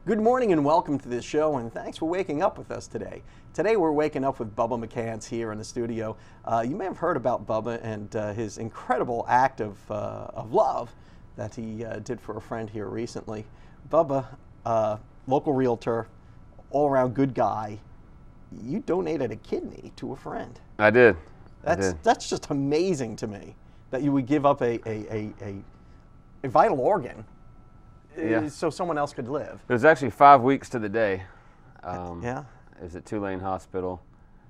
Good morning and welcome to this show, and thanks for waking up with us today. Today we're waking up with Bubba McCants here in the studio. You may have heard about Bubba and his incredible act of love that he did for a friend here recently. Bubba, local realtor, all-around good guy, you donated a kidney to a friend. I did. That's just amazing to me that you would give up a vital organ. Yeah. So someone else could live. It was actually 5 weeks to the day. Yeah. It was at Tulane Hospital.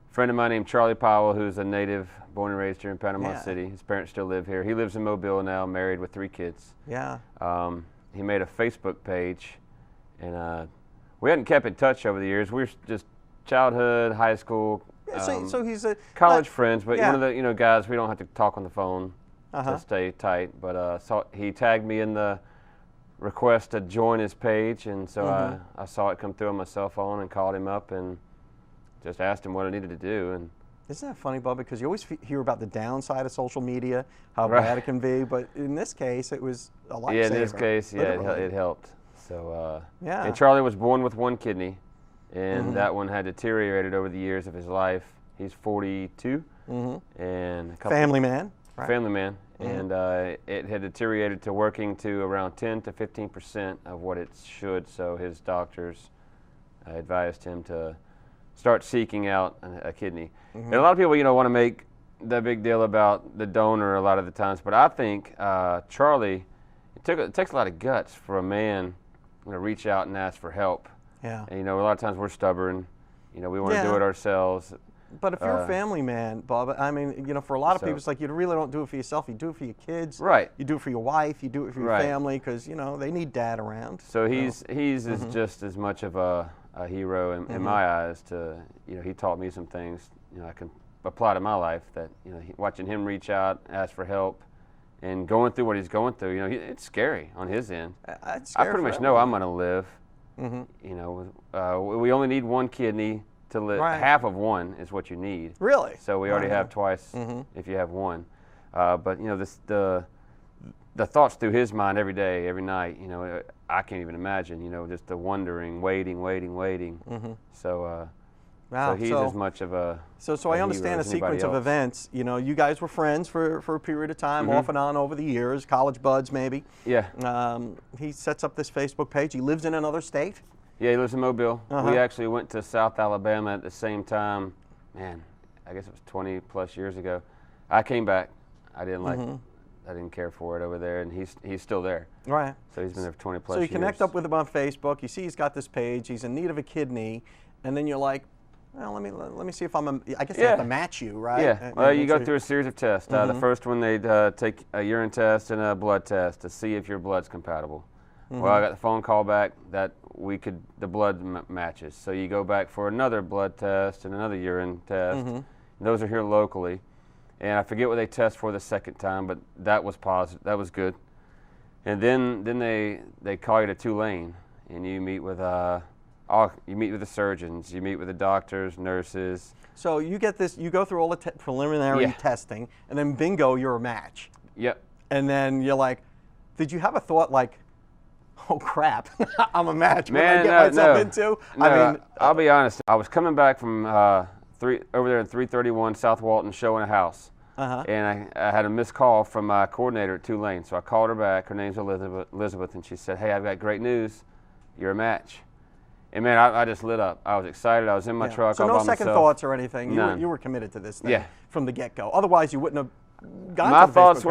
A friend of mine named Charlie Powell, who's a native, born and raised here in Panama City. His parents still live here. He lives in Mobile now, married with 3 kids. Yeah. He made a Facebook page, and we hadn't kept in touch over the years. We were just childhood, high school, so he's a college friends, but one of the guys we don't have to talk on the phone to stay tight. But he tagged me in the request to join his page, and so I saw it come through on my cell phone and called him up and just asked him what I needed to do. And isn't that funny, Bubba? Because you always hear about the downside of social media, how bad it can be, but in this case, it was a lifesaver. Yeah, in this case, it helped. So and Charlie was born with 1 kidney, and that one had deteriorated over the years of his life. He's 42, and a couple family man. Right. Family man. And it had deteriorated to working to around 10 to 15% of what it should, so his doctors advised him to start seeking out a kidney. And a lot of people, want to make the big deal about the donor a lot of the times, but I think Charlie, it takes a lot of guts for a man to reach out and ask for help. Yeah. And, a lot of times we're stubborn. We want to do it ourselves. But if you're a family man, Bob, I mean, for a lot of people, it's like you really don't do it for yourself. You do it for your kids. Right. You do it for your wife. You do it for your family because, they need dad around. So he's just as much of a hero in my eyes. He taught me some things, I can apply to my life that, watching him reach out, ask for help, and going through what he's going through, it's scary on his end. It's I scary pretty much know I'm going to live. We only need 1 kidney to live. Half of 1 is what you need. Really? So we already have twice if you have 1. But the thoughts through his mind every day, every night. I can't even imagine. Just the wondering, waiting. So. Wow. So he's as much of a So I understand the sequence of events. You guys were friends for a period of time, off and on over the years, college buds maybe. Yeah. He sets up this Facebook page. He lives in another state. Yeah, he lives in Mobile. We actually went to South Alabama at the same time. Man, I guess it was 20 plus years ago. I came back. I didn't care for it over there, and he's still there. Right. So he's been there for 20 plus years. So you connect up with him on Facebook. You see he's got this page. He's in need of a kidney, and then you're like, well, let me see if I guess they have to match you, right? Yeah. Well, you go through a series of tests. The first one, they'd take a urine test and a blood test to see if your blood's compatible. Well, I got the phone call back that the blood matches. So you go back for another blood test and another urine test. Those are here locally. And I forget what they test for the second time, but that was positive. That was good. And then they call you to Tulane, and you meet with the surgeons, you meet with the doctors, nurses. So you get this, you go through all the preliminary testing, and then bingo, you're a match. Yep. And then you're like, did you have a thought like, oh crap, I'm a match? Man, what did I get myself into? No, I'll be honest. I was coming back from over there in 331 South Walton showing a house. And I had a missed call from my coordinator at Tulane. So I called her back. Her name's Elizabeth, and she said, hey, I've got great news. You're a match. And man, I just lit up. I was excited. I was in my truck. So no second thoughts or anything. You were committed to this thing from the get-go. Otherwise, you wouldn't have gone My to the thoughts Facebook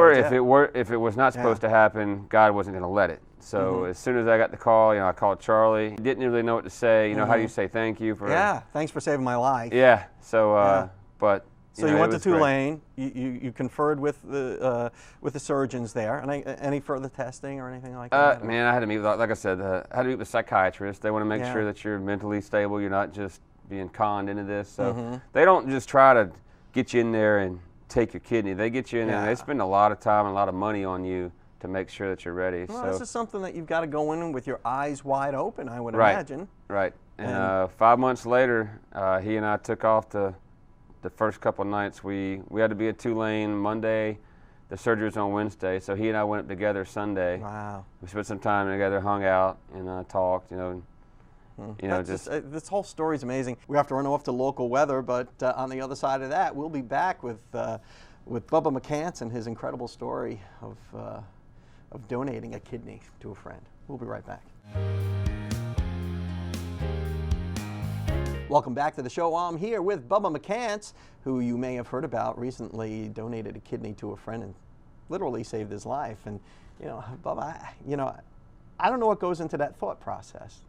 were page, if it was not supposed to happen, God wasn't going to let it. So as soon as I got the call, I called Charlie. He didn't really know what to say. How do you say thank you for? Yeah, thanks for saving my life. Yeah. So, but. So you went to Tulane. You conferred with the surgeons there. And any further testing or anything like that? Man, I had to meet with, like I said, I had to meet with psychiatrists. They want to make sure that you're mentally stable. You're not just being conned into this. So they don't just try to get you in there and take your kidney. They get you in there and they spend a lot of time and a lot of money on you to make sure that you're ready. Well, this is something that you've got to go in with your eyes wide open, I would imagine. Right. And 5 months later, he and I took off the first couple of nights. We had to be at Tulane Monday. The surgery was on Wednesday, so he and I went up together Sunday. Wow. We spent some time together, hung out, and talked, You know, this whole story is amazing. We have to run off to local weather, but on the other side of that, we'll be back with Bubba McCants and his incredible story of donating a kidney to a friend. We'll be right back. Welcome back to the show. I'm here with Bubba McCants, who you may have heard about recently donated a kidney to a friend and literally saved his life. And, you know, Bubba, I don't know what goes into that thought process.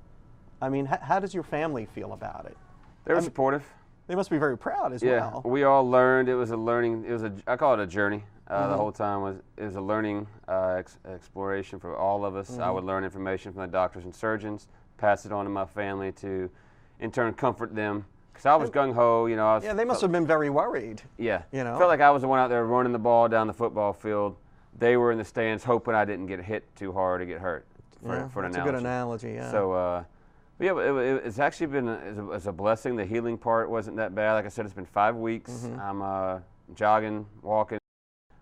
I mean, how does your family feel about it? They're supportive. They must be very proud as well. Yeah, we all learned. It was a learning. I call it a journey. The whole time it was a learning exploration for all of us. I would learn information from the doctors and surgeons, pass it on to my family to, in turn, comfort them. Because I was gung ho, you know. They must have been very worried. Yeah, you know, felt like I was the one out there running the ball down the football field. They were in the stands hoping I didn't get hit too hard or get hurt. For an analogy. That's a good analogy. Yeah. So. Yeah, it's actually been it's a blessing. The healing part wasn't that bad. Like I said, it's been 5 weeks. I'm jogging, walking,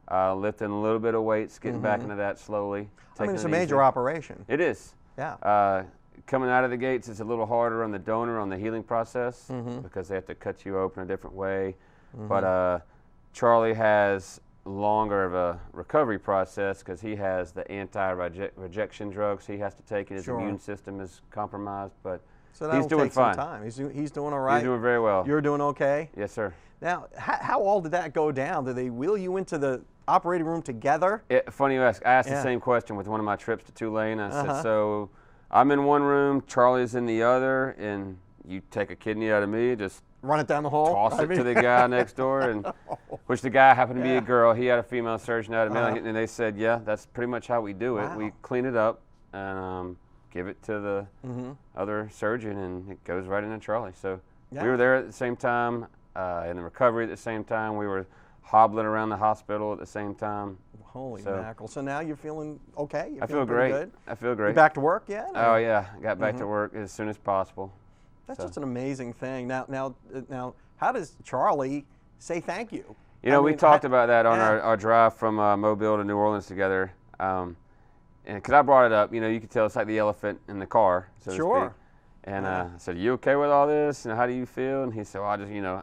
lifting a little bit of weights, getting back into that slowly. I mean, it's a major operation. It is. Yeah. Coming out of the gates, it's a little harder on the donor on the healing process because they have to cut you open a different way. But Charlie has longer of a recovery process because he has the anti-rejection drugs he has to take, and his immune system is compromised. But so he's doing fine. Some time. He's doing all right. He's doing very well. You're doing okay? Yes, sir. Now, how all did that go down? Did they wheel you into the operating room together? Funny you ask. I asked the same question with one of my trips to Tulane. I said, so I'm in one room, Charlie's in the other, and you take a kidney out of me, just run it down the hole, toss it to the guy next door, and which the guy happened to be a girl. He had a female surgeon out of me, and they said, yeah, that's pretty much how we do it. We clean it up and give it to the other surgeon, and it goes right into Charlie. So we were there at the same time, in the recovery at the same time. We were hobbling around the hospital at the same time. Holy mackerel. So now you're feeling okay? I feel great. Good? I feel great. You back to work yet? Oh, yeah. Got back to work as soon as possible. That's just an amazing thing. Now, how does Charlie say thank you? You know, we talked about that on our drive from Mobile to New Orleans together. And because I brought it up, you know, you could tell it's like the elephant in the car, so to speak. And I said, "You okay with all this? And how do you feel?" And he said, "Well, I just, you know,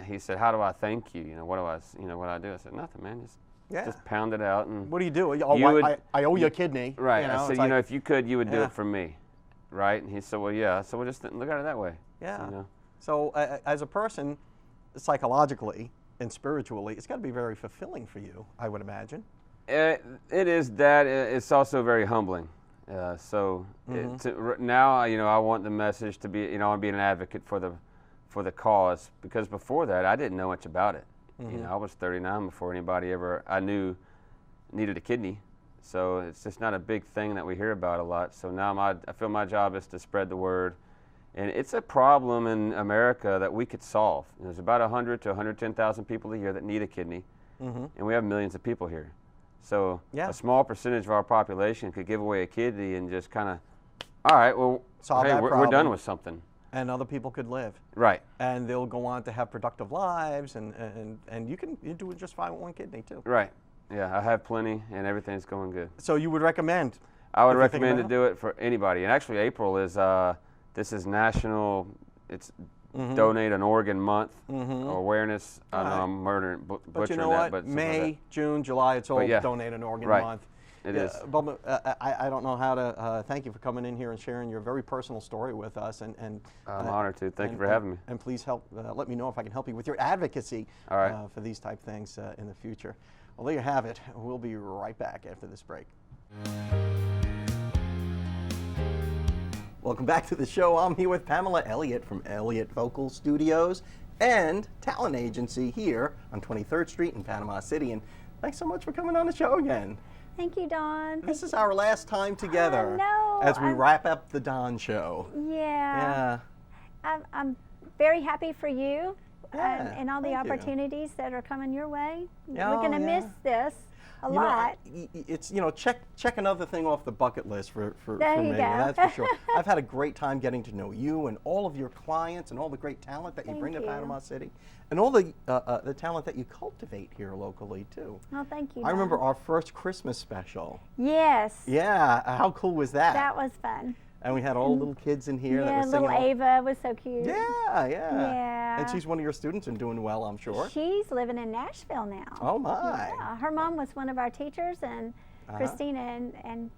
he said, how do I thank you? You know, what do I do?" I said, "Nothing, man. Just pound it out." And what do you do? I owe you a kidney. Right. I said, you know, if you could, you would do it for me. Right? And he said, well, yeah. So we'll just look at it that way. Yeah. So, you know. So as a person, psychologically and spiritually, it's got to be very fulfilling for you, I would imagine. It is that. It's also very humbling. Now, you know, I want the message to be, you know, I want to be an advocate for the cause, because before that, I didn't know much about it. You know, I was 39 before anybody I knew needed a kidney. So it's just not a big thing that we hear about a lot. So now I feel my job is to spread the word. And it's a problem in America that we could solve. There's about 100 to 110,000 people a year that need a kidney, and we have millions of people here. So a small percentage of our population could give away a kidney and just kind of, all right, well, we're done with something. And other people could live. Right. And they'll go on to have productive lives, and you do just fine with one kidney too. Right. Yeah, I have plenty, and everything's going good. So you would recommend? I would recommend to do it for anybody. And actually, April is this is national. It's Donate an Organ Month awareness. I know I'm butchering but you know what? But May, June, July, it's all Donate an Organ Month. It is. Bubba, I don't know how to thank you for coming in here and sharing your very personal story with us. And I'm honored to. Thank you for having me. And please help. Let me know if I can help you with your advocacy for these type things in the future. Well, there you have it. We'll be right back after this break. Welcome back to the show. I'm here with Pamela Elliott from Elliott Vocal Studios and Talent Agency here on 23rd Street in Panama City. And thanks so much for coming on the show again. Thank you, Don. This is our last time together as we wrap up the Don Show. Yeah. I'm very happy for you and all the opportunities that are coming your way. We're going to miss this a lot. It's, you know, check another thing off the bucket list for me, that's for sure. I've had a great time getting to know you and all of your clients and all the great talent that you bring to Panama City, and all the talent that you cultivate here locally too. Oh, thank you, I remember our first Christmas special. Yes. Yeah, how cool was that? That was fun. And we had all little kids in here that were singing. Little Ava was so cute. Yeah. And she's one of your students and doing well, I'm sure. She's living in Nashville now. Oh, my. Yeah. Her mom was one of our teachers, and Christina and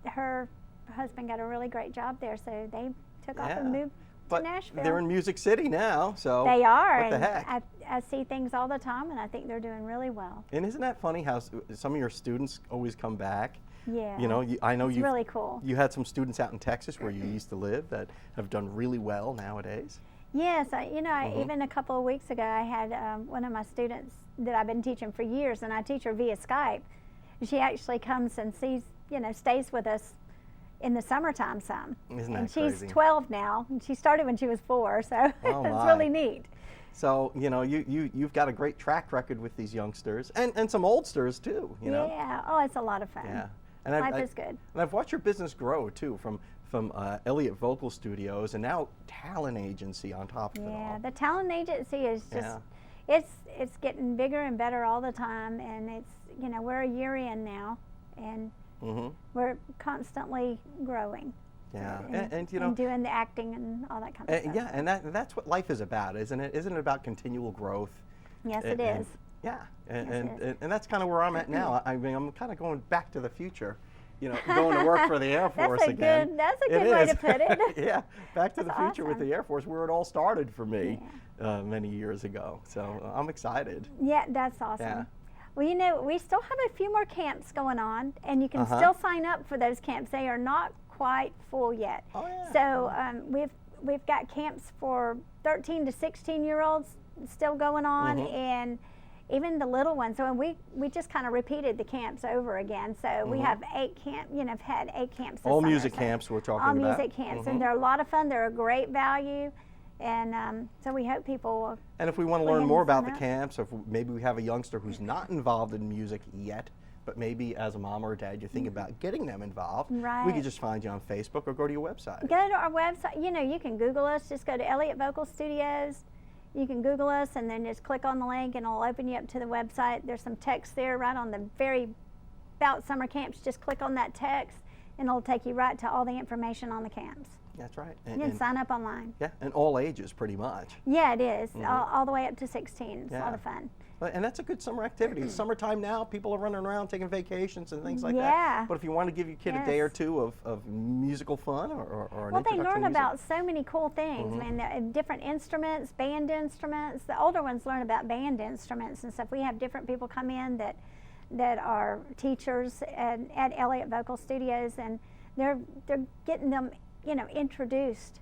her husband got a really great job there, so they took off and moved to Nashville. They're in Music City now, so they are. What the heck? I see things all the time, and I think they're doing really well. And isn't that funny how some of your students always come back? Yeah. You know, I know it's really cool. You had some students out in Texas where you used to live that have done really well nowadays. Yes, even a couple of weeks ago, I had one of my students that I've been teaching for years, and I teach her via Skype. She actually comes and stays with us in the summertime some. Isn't that crazy? She's 12 now, and she started when she was 4, so it's really neat. So, you know, you've got a great track record with these youngsters, and some oldsters too, you know? Yeah, oh, it's a lot of fun. Yeah. And Life is good. And I've watched your business grow too, from Elliott Vocal Studios and now talent agency on top of it all. Yeah, the talent agency is just, it's getting bigger and better all the time, and it's, we're a year in now, and we're constantly growing. Yeah, and doing the acting and all that kind of stuff. Yeah, and that's what life is about, isn't it? Isn't it about continual growth? Yes, it is. Yeah, and that's kind of where I'm at now. I mean, I'm kind of going back to the future, going to work for the Air Force again. That's a good way to put it. Yeah, back to the future awesome. with the Air Force, where it all started for me many years ago. So I'm excited. Yeah, that's awesome. Yeah. Well, we still have a few more camps going on, and you can still sign up for those camps. They are not quite full yet. Oh, yeah. So we've got camps for 13 to 16-year-olds still going on, and even the little ones. So we just kind of repeated the camps over again. So we have 8 camps. I've had 8 camps. This all summer, music camps we're talking about. All music camps, and they're a lot of fun. They're a great value, and so we hope people will. And if we want to learn more about the camps, or if maybe we have a youngster who's not involved in music yet, but maybe as a mom or a dad you're thinking about getting them involved, we could just find you on Facebook or go to your website. Go to our website. You can Google us. Just go to Elliott Vocal Studios. You can Google us and then just click on the link, and it'll open you up to the website. There's some text there right on the about summer camps. Just click on that text, and it'll take you right to all the information on the camps. That's right. And you can sign up online. Yeah, and all ages pretty much. Yeah, it is. All the way up to 16. It's a lot of fun. And that's a good summer activity. It's summertime now. People are running around taking vacations and things like that. But if you want to give your kid a day or two of musical fun or an they learn about so many cool things. I mean, different instruments, band instruments. The older ones learn about band instruments and stuff. We have different people come in that are teachers at Elliott Vocal Studios, and they're getting them introduced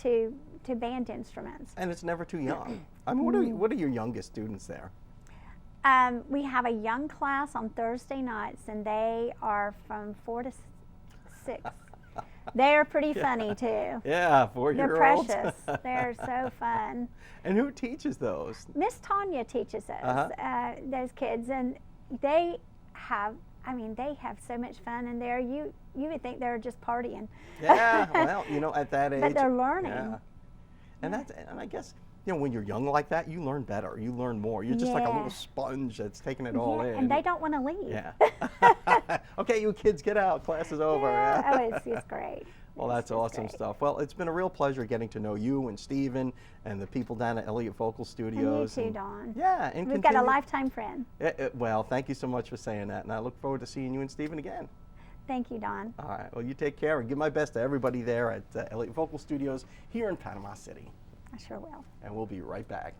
to band instruments. And it's never too young. I mean, what are your youngest students there? We have a young class on Thursday nights, and they are from 4 to 6. They're pretty funny too. Yeah, 4-year-olds. They're precious. They're so fun. And who teaches those? Miss Tanya teaches those kids, and they have so much fun in there. You would think they're just partying. Yeah, well, at that age. But they're learning. Yeah. And I guess, when you're young like that, you learn better. You learn more. You're just like a little sponge that's taking it all in. And they don't want to leave. Yeah. Okay, you kids, get out. Class is over. Yeah. Oh, it's great. Well, that's awesome stuff. Well, it's been a real pleasure getting to know you and Stephen and the people down at Elliott Vocal Studios. And you too, Don. Yeah. And we've got a lifetime friend. Well, thank you so much for saying that, and I look forward to seeing you and Stephen again. Thank you, Don. All right. Well, you take care and give my best to everybody there at Elliott Vocal Studios here in Panama City. I sure will. And we'll be right back.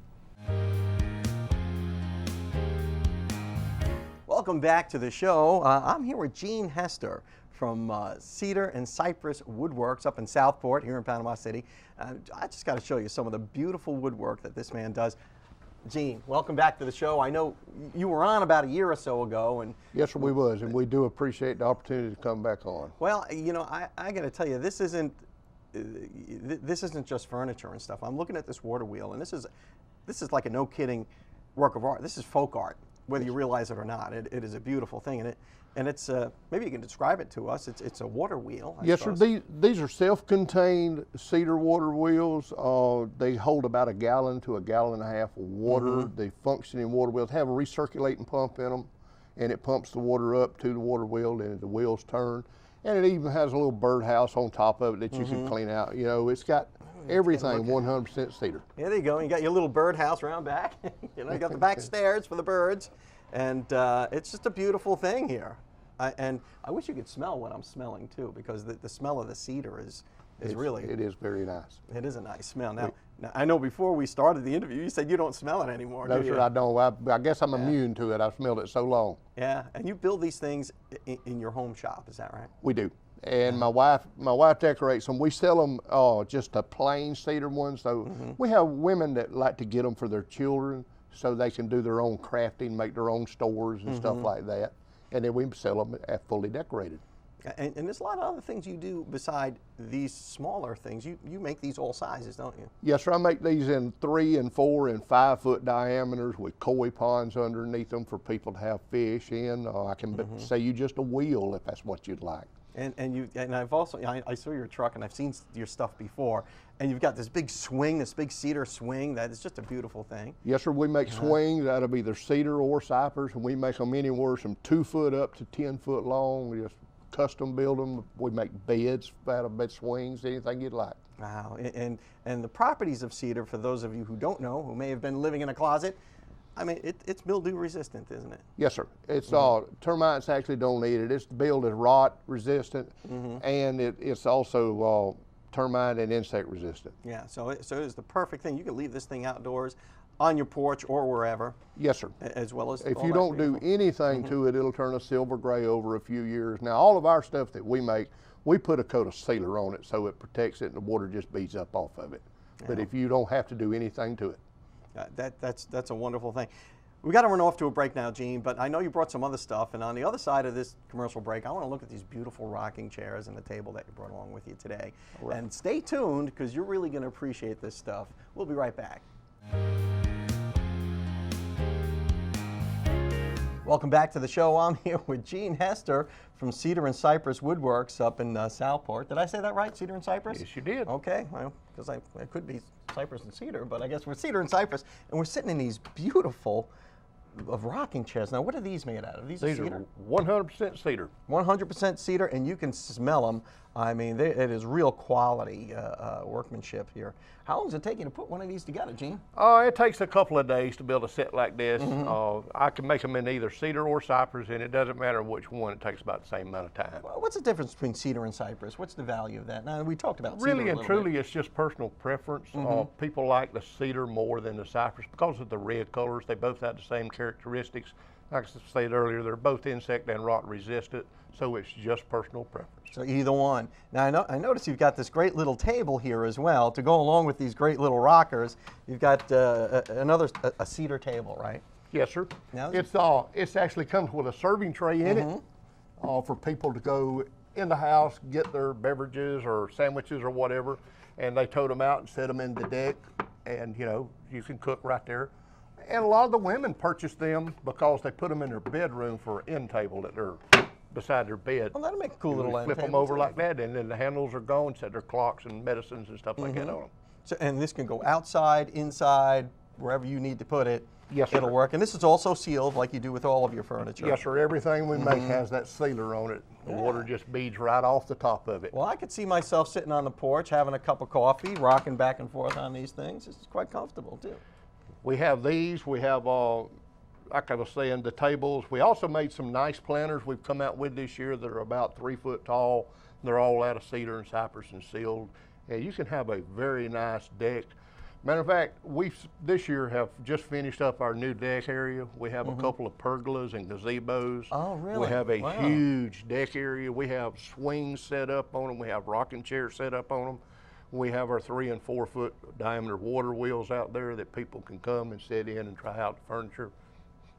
Welcome back to the show. I'm here with Gene Hester from Cedar and Cypress Woodworks up in Southport here in Panama City. I just got to show you some of the beautiful woodwork that this man does. Gene, welcome back to the show. I know you were on about a year or so ago. And yes, we was, and we do appreciate the opportunity to come back on. Well, I got to tell you, this isn't just furniture and stuff. I'm looking at this water wheel, and this is like a no-kidding work of art. This is folk art, whether you realize it or not. It is a beautiful thing, and it's maybe you can describe it to us. It's a water wheel. Yes, sir. These are self-contained cedar water wheels. They hold about 1 gallon to 1.5 gallons of water. The functioning water wheels have a recirculating pump in them, and it pumps the water up to the water wheel, and the wheels turn. And it even has a little birdhouse on top of it that you can clean out. You know, it's got everything 100% cedar. Yeah, there you go. You got your little birdhouse around back. You know, you got the back stairs for the birds, and it's just a beautiful thing here. And I wish you could smell what I'm smelling too, because the smell of the cedar is really. It is very nice. It is a nice smell. Now, I know before we started the interview, you said you don't smell it anymore. No, do you? sir, I don't. I guess I'm immune to it. I've smelled it so long. Yeah, and you build these things in your home shop, is that right? We do. And my wife decorates them. We sell them just a plain cedar one. So we have women that like to get them for their children, so they can do their own crafting, make their own stores and stuff like that. And then we sell them fully decorated. And there's a lot of other things you do beside these smaller things. You make these all sizes, don't you? Yes, sir. I make these in 3 and 4 and 5 foot diameters with koi ponds underneath them for people to have fish in. I can say you just a wheel if that's what you'd like. And I've also I saw your truck and I've seen your stuff before, and you've got this big swing, this big cedar swing that is just a beautiful thing. Yes, sir. We make swings out of either cedar or cypress, and we make them anywhere from 2 foot up to 10 foot long. We just custom build them. We make beds out of bed swings, anything you'd like. Wow. And the properties of cedar, for those of you who don't know, who may have been living in a closet, I mean, it's mildew resistant, isn't it? Yes, sir. It's termites actually don't eat it. It's billed as rot resistant, and it's also termite and insect resistant. Yeah, so it is the perfect thing. You can leave this thing outdoors, on your porch or wherever. Yes, sir. As well as if you don't do anything to it, it'll turn a silver gray over a few years. Now, all of our stuff that we make, we put a coat of sealer on it so it protects it and the water just beads up off of it. Yeah. But if you don't have to do anything to it. That's a wonderful thing. We got to run off to a break now, Gene, but I know you brought some other stuff, and on the other side of this commercial break, I want to look at these beautiful rocking chairs and the table that you brought along with you today. Right. And stay tuned, because you're really going to appreciate this stuff. We'll be right back. Welcome back to the show. I'm here with Gene Hester from Cedar and Cypress Woodworks up in Southport. Did I say that right, Cedar and Cypress? Yes, you did. Okay, well, because I could be Cypress and Cedar, but I guess we're Cedar and Cypress, and we're sitting in these beautiful rocking chairs. Now, what are these made out of? These are cedar? 100% cedar. 100% cedar, and you can smell them. I mean, it is real quality workmanship here. How long does it take you to put one of these together, Gene? It takes a couple of days to build a set like this. I can make them in either cedar or cypress, and it doesn't matter which one. It takes about the same amount of time. Well, what's the difference between cedar and cypress? What's the value of that? Now, we talked about cedar really a and little truly, bit. it's just personal preference. People like the cedar more than the cypress because of the red colors. They both have the same characteristics. Like I said earlier, they're both insect and rot resistant, so it's just personal preference. So either one. Now I notice you've got this great little table here as well to go along with these great little rockers. You've got a cedar table, right? Yes, sir. Now, it's actually comes with a serving tray in it for people to go in the house, get their beverages or sandwiches or whatever, and they tote them out and set them in the deck, and you can cook right there. And a lot of the women purchase them because they put them in their bedroom for an end table that they're beside their bed. Well, that'll make a cool little end flip table them over too. like that, and then the handles are gone, set their clocks and medicines and stuff like that on them. So, and this can go outside, inside, wherever you need to put it. Yes, sir. It'll work. And this is also sealed like you do with all of your furniture. Yes, sir. Everything we make has that sealer on it. The water just beads right off the top of it. Well, I could see myself sitting on the porch having a cup of coffee, rocking back and forth on these things. It's quite comfortable too. We have these. We have, like I was saying, the tables. We also made some nice planters we've come out with this year that are about 3 foot tall. They're all out of cedar and cypress and sealed. And you can have a very nice deck. Matter of fact, we this year have just finished up our new deck area. We have a couple of pergolas and gazebos. Oh, really? We have a huge deck area. We have swings set up on them. We have rocking chairs set up on them. We have our 3 and 4 foot diameter water wheels out there that people can come and sit in and try out the furniture.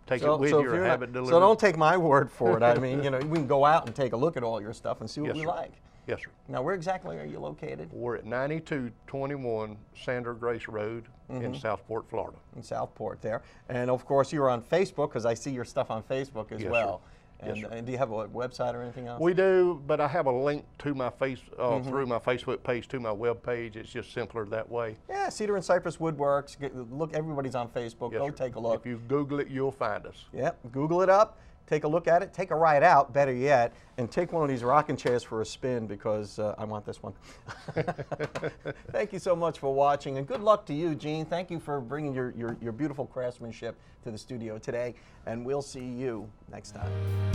Take it with you or have it delivered. So don't take my word for it. I mean, we can go out and take a look at all your stuff and see what we like. Yes, sir. Now, where exactly are you located? We're at 9221 Sandra Grace Road in Southport, Florida. In Southport there. And of course, you're on Facebook, because I see your stuff on Facebook as well. Sir. And, yes, sir. And do you have a website or anything else? We do, but I have a link to my through my Facebook page to my web page. It's just simpler that way. Yeah, Cedar and Cypress Woodworks. Look, everybody's on Facebook. Yes, Go sir. take a look. If you Google it, you'll find us. Yep, Google it up. take a look at it, take a ride out, better yet, and take one of these rocking chairs for a spin, because I want this one. Thank you so much for watching, and good luck to you, Gene. Thank you for bringing your beautiful craftsmanship to the studio today, and we'll see you next time.